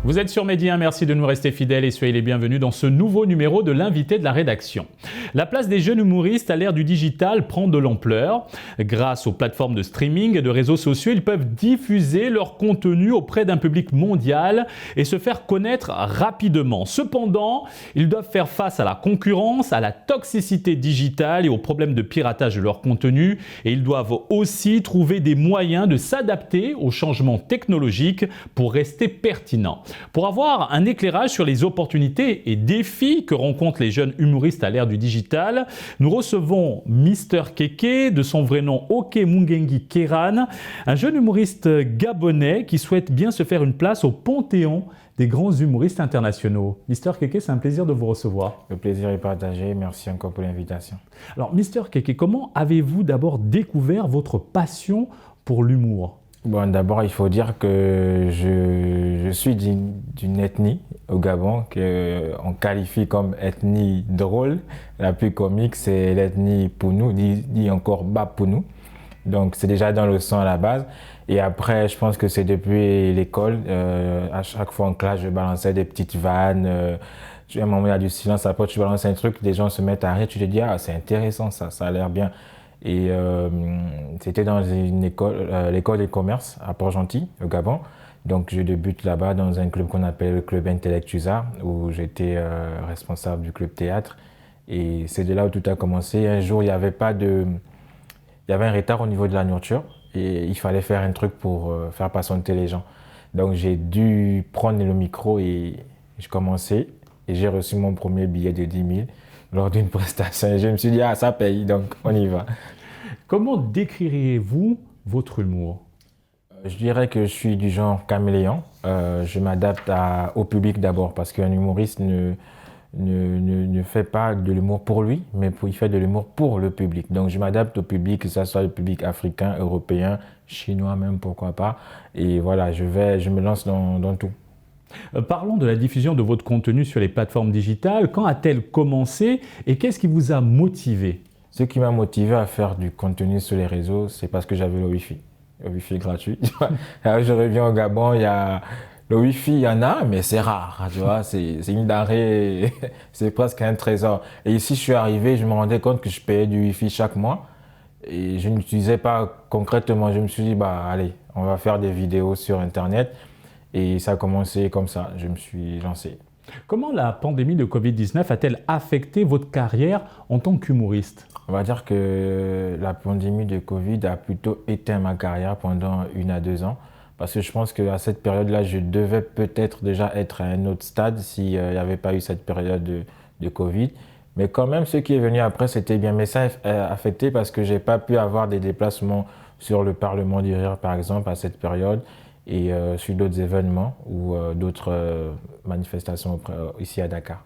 Vous êtes sur Média, merci de nous rester fidèles et soyez les bienvenus dans ce nouveau numéro de l'invité de la rédaction. La place des jeunes humoristes à l'ère du digital prend de l'ampleur. Grâce aux plateformes de streaming et de réseaux sociaux, ils peuvent diffuser leur contenu auprès d'un public mondial et se faire connaître rapidement. Cependant, ils doivent faire face à la concurrence, à la toxicité digitale et aux problèmes de piratage de leur contenu. Et ils doivent aussi trouver des moyens de s'adapter aux changements technologiques pour rester pertinents. Pour avoir un éclairage sur les opportunités et défis que rencontrent les jeunes humoristes à l'ère du digital, nous recevons Mister Kéké, de son vrai nom Oke Mungengi Kéran, un jeune humoriste gabonais qui souhaite bien se faire une place au panthéon des grands humoristes internationaux. Mister Kéké, c'est un plaisir de vous recevoir. Le plaisir est partagé, merci encore pour l'invitation. Alors Mister Kéké, comment avez-vous d'abord découvert votre passion pour l'humour ? Bon, d'abord, il faut dire que je suis d'une ethnie au Gabon qu'on qualifie comme ethnie drôle. La plus comique, c'est l'ethnie Pounou, dit encore Bapounou. Donc, c'est déjà dans le sang à la base. Et après, je pense que c'est depuis l'école. À chaque fois en classe, je balançais des petites vannes. À un moment, il y a du silence. Après, tu balances un truc, les gens se mettent à rire. Tu te dis, ah, c'est intéressant, ça a l'air bien. Et c'était dans une école, l'école des commerces à Port-Gentil, au Gabon. Donc je débute là-bas dans un club qu'on appelle le club Intellectusa, où j'étais responsable du club théâtre. Et c'est de là où tout a commencé. Un jour, il y avait un retard au niveau de la nourriture et il fallait faire un truc pour faire patienter les gens. Donc j'ai dû prendre le micro et je commençais. Et j'ai reçu mon premier billet de 10 000 lors d'une prestation. Et je me suis dit, ah, ça paye, donc on y va. Comment décririez-vous votre humour ? Je dirais que je suis du genre caméléon. Je m'adapte au public d'abord parce qu'un humoriste ne fait pas de l'humour pour lui, mais il fait de l'humour pour le public. Donc je m'adapte au public, que ce soit le public africain, européen, chinois même, pourquoi pas. Et voilà, je me lance dans tout. Parlons de la diffusion de votre contenu sur les plateformes digitales. Quand a-t-elle commencé et qu'est-ce qui vous a motivé ? Ce qui m'a motivé à faire du contenu sur les réseaux, c'est parce que j'avais le Wi-Fi. Le Wi-Fi est gratuit. Alors, je reviens au Gabon, le Wi-Fi, il y en a, mais c'est rare. Tu vois, c'est une denrée, c'est presque un trésor. Et ici, je suis arrivé, je me rendais compte que je payais du Wi-Fi chaque mois et je n'utilisais pas concrètement. Je me suis dit, bah allez, on va faire des vidéos sur Internet. Et ça a commencé comme ça, je me suis lancé. Comment la pandémie de Covid-19 a-t-elle affecté votre carrière en tant qu'humoriste ? On va dire que la pandémie de Covid a plutôt éteint ma carrière pendant 1 à 2 ans. Parce que je pense qu'à cette période-là, je devais peut-être déjà être à un autre stade s'il n'y avait pas eu cette période de Covid. Mais quand même, ce qui est venu après, c'était bien. Mais ça a affecté parce que je n'ai pas pu avoir des déplacements sur le Parlement du Rire, par exemple, à cette période. Et sur d'autres événements ou d'autres manifestations ici à Dakar.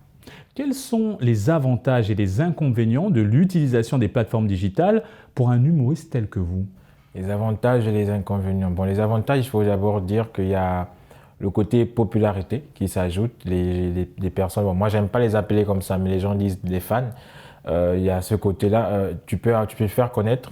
Quels sont les avantages et les inconvénients de l'utilisation des plateformes digitales pour un humoriste tel que vous ? Les avantages et les inconvénients. Bon, les avantages, il faut d'abord dire qu'il y a le côté popularité qui s'ajoute. Les personnes, bon, moi, j'aime pas les appeler comme ça, mais les gens disent des fans. Il y a ce côté-là, tu peux faire connaître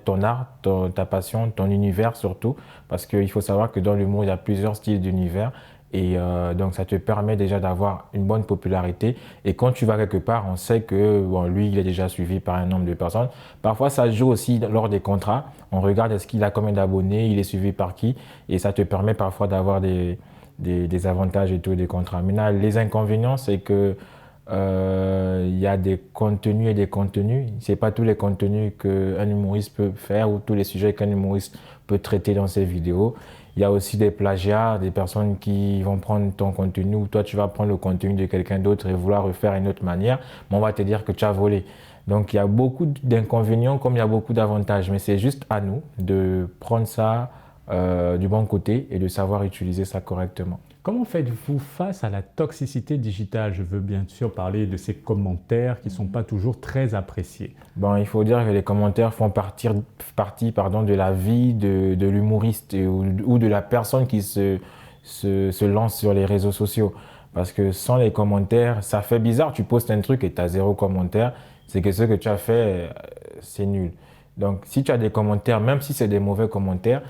ton art, ta passion, ton univers surtout, parce qu'il faut savoir que dans l'humour, il y a plusieurs styles d'univers et donc ça te permet déjà d'avoir une bonne popularité et quand tu vas quelque part, on sait que bon, lui, il est déjà suivi par un nombre de personnes. Parfois, ça joue aussi lors des contrats, on regarde est-ce qu'il a combien d'abonnés, il est suivi par qui et ça te permet parfois d'avoir des avantages et tout, des contrats. Maintenant, les inconvénients, c'est que il y a des contenus et des contenus. C'est pas tous les contenus qu'un humoriste peut faire ou tous les sujets qu'un humoriste peut traiter dans ses vidéos. Il y a aussi des plagiats, des personnes qui vont prendre ton contenu ou toi tu vas prendre le contenu de quelqu'un d'autre et vouloir refaire une autre manière, mais on va te dire que tu as volé. Donc il y a beaucoup d'inconvénients comme il y a beaucoup d'avantages, mais c'est juste à nous de prendre ça du bon côté et de savoir utiliser ça correctement. Comment faites-vous face à la toxicité digitale ? Je veux bien sûr parler de ces commentaires qui ne sont pas toujours très appréciés. Bon, il faut dire que les commentaires font partie de la vie de l'humoriste ou de la personne qui se lance sur les réseaux sociaux. Parce que sans les commentaires, ça fait bizarre. Tu postes un truc et tu as 0 commentaire. C'est que ce que tu as fait, c'est nul. Donc, si tu as des commentaires, même si c'est des mauvais commentaires,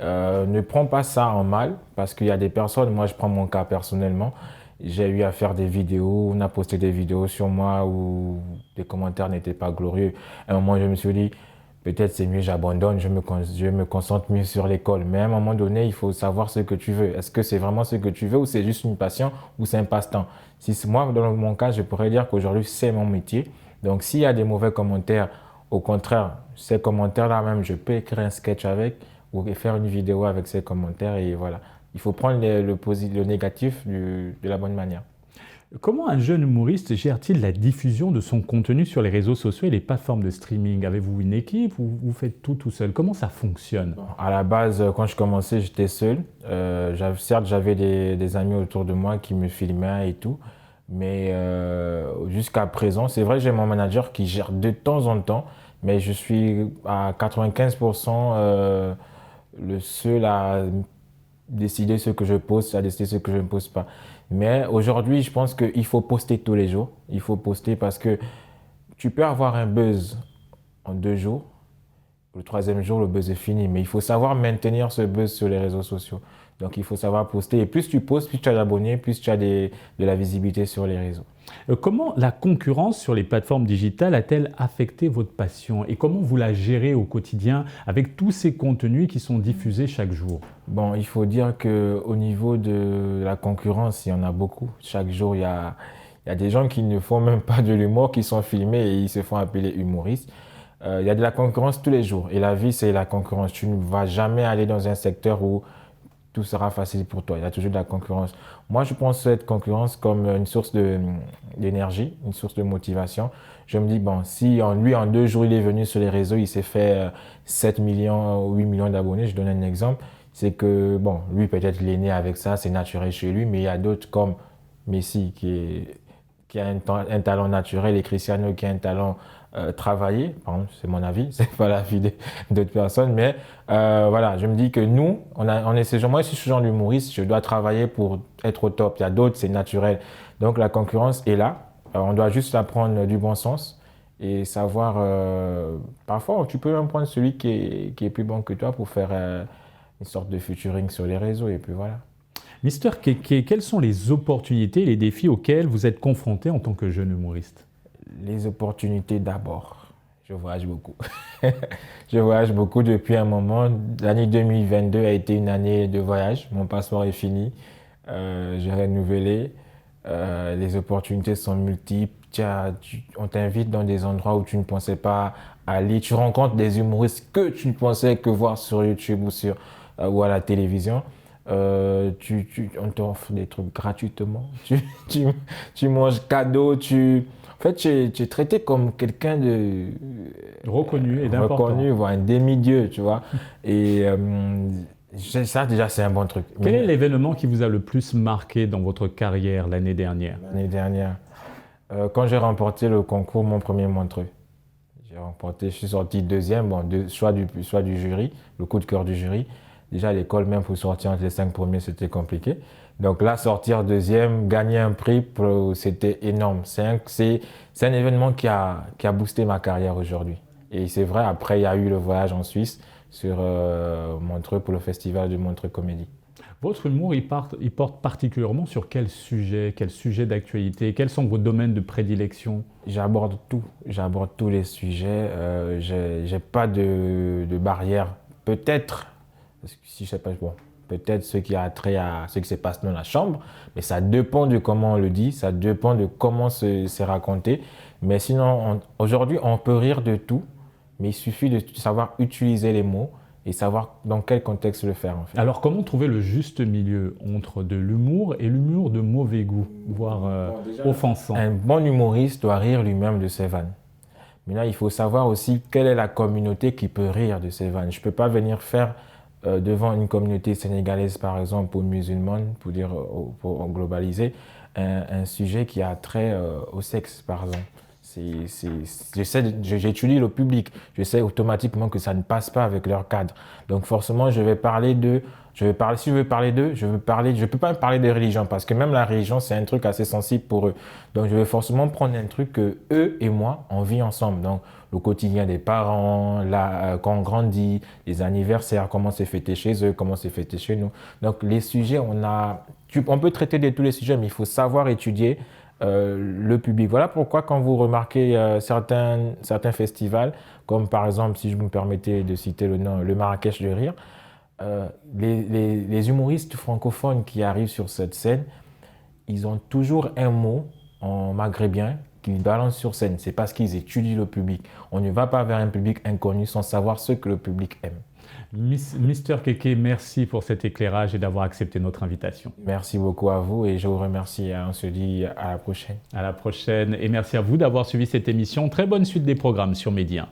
Ne prends pas ça en mal, parce qu'il y a des personnes, moi je prends mon cas personnellement, j'ai eu à faire des vidéos, on a posté des vidéos sur moi où les commentaires n'étaient pas glorieux. À un moment, je me suis dit, peut-être c'est mieux, j'abandonne, je me concentre mieux sur l'école. Mais à un moment donné, il faut savoir ce que tu veux. Est-ce que c'est vraiment ce que tu veux ou c'est juste une passion ou c'est un passe-temps? Si c'est moi, dans mon cas, je pourrais dire qu'aujourd'hui, c'est mon métier. Donc, s'il y a des mauvais commentaires, au contraire, ces commentaires-là même, je peux écrire un sketch avec ou faire une vidéo avec ces commentaires et voilà. Il faut prendre le négatif de la bonne manière. Comment un jeune humoriste gère-t-il la diffusion de son contenu sur les réseaux sociaux et les plateformes de streaming? Avez-vous une équipe ou vous faites tout seul? Comment ça fonctionne? À la base, quand je commençais, j'étais seul. Certes, j'avais des amis autour de moi qui me filmaient et tout. Mais jusqu'à présent, c'est vrai, j'ai mon manager qui gère de temps en temps. Mais je suis à 95% le seul à décider ce que je poste, à décider ce que je ne poste pas. Mais aujourd'hui, je pense qu'il faut poster tous les jours. Il faut poster parce que tu peux avoir un buzz en 2 jours. Le troisième jour, le buzz est fini. Mais il faut savoir maintenir ce buzz sur les réseaux sociaux. Donc, il faut savoir poster. Et plus tu postes, plus tu as d'abonnés, plus tu as de la visibilité sur les réseaux. Comment la concurrence sur les plateformes digitales a-t-elle affecté votre passion et comment vous la gérez au quotidien avec tous ces contenus qui sont diffusés chaque jour? Bon, il faut dire qu'au niveau de la concurrence, il y en a beaucoup. Chaque jour, il y a des gens qui ne font même pas de l'humour, qui sont filmés et ils se font appeler humoristes. Il y a de la concurrence tous les jours. Et la vie, c'est la concurrence. Tu ne vas jamais aller dans un secteur où tout sera facile pour toi. Il y a toujours de la concurrence. Moi, je pense cette concurrence comme une source d'énergie, une source de motivation. Je me dis, bon, si lui, en 2 jours, il est venu sur les réseaux, il s'est fait 7 millions, 8 millions d'abonnés, je donne un exemple, c'est que, bon, lui, peut-être, il est né avec ça, c'est naturel chez lui, mais il y a d'autres comme Messi qui a un talent naturel et Cristiano qui a un talent travaillé. Par exemple, c'est mon avis, c'est pas l'avis d'autres personnes, mais voilà, je me dis que nous, on est ces gens. Moi, je suis ce genre d'humoriste, je dois travailler pour être au top. Il y a d'autres, c'est naturel. Donc la concurrence est là. On doit juste apprendre du bon sens et savoir. Parfois, tu peux même prendre celui qui est plus bon que toi pour faire une sorte de featuring sur les réseaux et puis voilà. Mister Keke, quelles sont les opportunités et les défis auxquels vous êtes confronté en tant que jeune humoriste? Les opportunités d'abord. Je voyage beaucoup. Je voyage beaucoup depuis un moment. L'année 2022 a été une année de voyage. Mon passeport est fini. J'ai renouvelé. Les opportunités sont multiples. On t'invite dans des endroits où tu ne pensais pas aller. Tu rencontres des humoristes que tu ne pensais que voir sur YouTube ou à la télévision. On t'offre des trucs gratuitement. Tu manges cadeau. En fait, tu es traité comme quelqu'un de Reconnu et d'important. Reconnu, voire un demi-dieu, tu vois. Et ça, déjà, c'est un bon truc. Quel est l'événement qui vous a le plus marqué dans votre carrière l'année dernière? L'année dernière, quand j'ai remporté le concours Mon Premier Montreux, je suis sorti deuxième, bon, soit du jury, le coup de cœur du jury. Déjà, à l'école, même pour sortir entre les 5 premiers, c'était compliqué. Donc là, sortir deuxième, gagner un prix, c'était énorme. C'est un événement qui a boosté ma carrière aujourd'hui. Et c'est vrai, après, il y a eu le voyage en Suisse sur Montreux pour le festival de Montreux Comédie. Votre humour, il porte particulièrement sur quel sujet d'actualité? Quels sont vos domaines de prédilection? J'aborde tous les sujets. J'ai pas de barrière. Peut-être, si je sais pas, bon, peut-être ce qui a trait à ce qui se passe dans la chambre, mais ça dépend de comment on le dit, ça dépend de comment c'est raconté. Mais sinon, aujourd'hui, on peut rire de tout, mais il suffit de savoir utiliser les mots et savoir dans quel contexte le faire, en fait. Alors, comment trouver le juste milieu entre de l'humour et l'humour de mauvais goût, voire offensant? Un bon humoriste doit rire lui-même de ses vannes. Mais là, il faut savoir aussi quelle est la communauté qui peut rire de ses vannes. Je ne peux pas venir faire devant une communauté sénégalaise, par exemple, ou musulmane, pour globaliser, un sujet qui a trait au sexe, par exemple. J'étudie le public. Je sais automatiquement que ça ne passe pas avec leur cadre. Donc forcément, si je veux parler d'eux, je ne peux pas parler de religion parce que même la religion, c'est un truc assez sensible pour eux. Donc je vais forcément prendre un truc que eux et moi, on vit ensemble. Donc le quotidien des parents, quand on grandit, les anniversaires, comment c'est fêté chez eux, comment c'est fêté chez nous. Donc les sujets, on peut traiter de tous les sujets, mais il faut savoir étudier le public. Voilà pourquoi quand vous remarquez certains festivals, comme par exemple, si je me permettais de citer le nom, le Marrakech de Rire, les humoristes francophones qui arrivent sur cette scène, ils ont toujours un mot en maghrébin qu'ils balancent sur scène. C'est parce qu'ils étudient le public. On ne va pas vers un public inconnu sans savoir ce que le public aime. Mister Keke, merci pour cet éclairage et d'avoir accepté notre invitation. Merci beaucoup à vous et je vous remercie. On se dit à la prochaine. À la prochaine et merci à vous d'avoir suivi cette émission. Très bonne suite des programmes sur Média.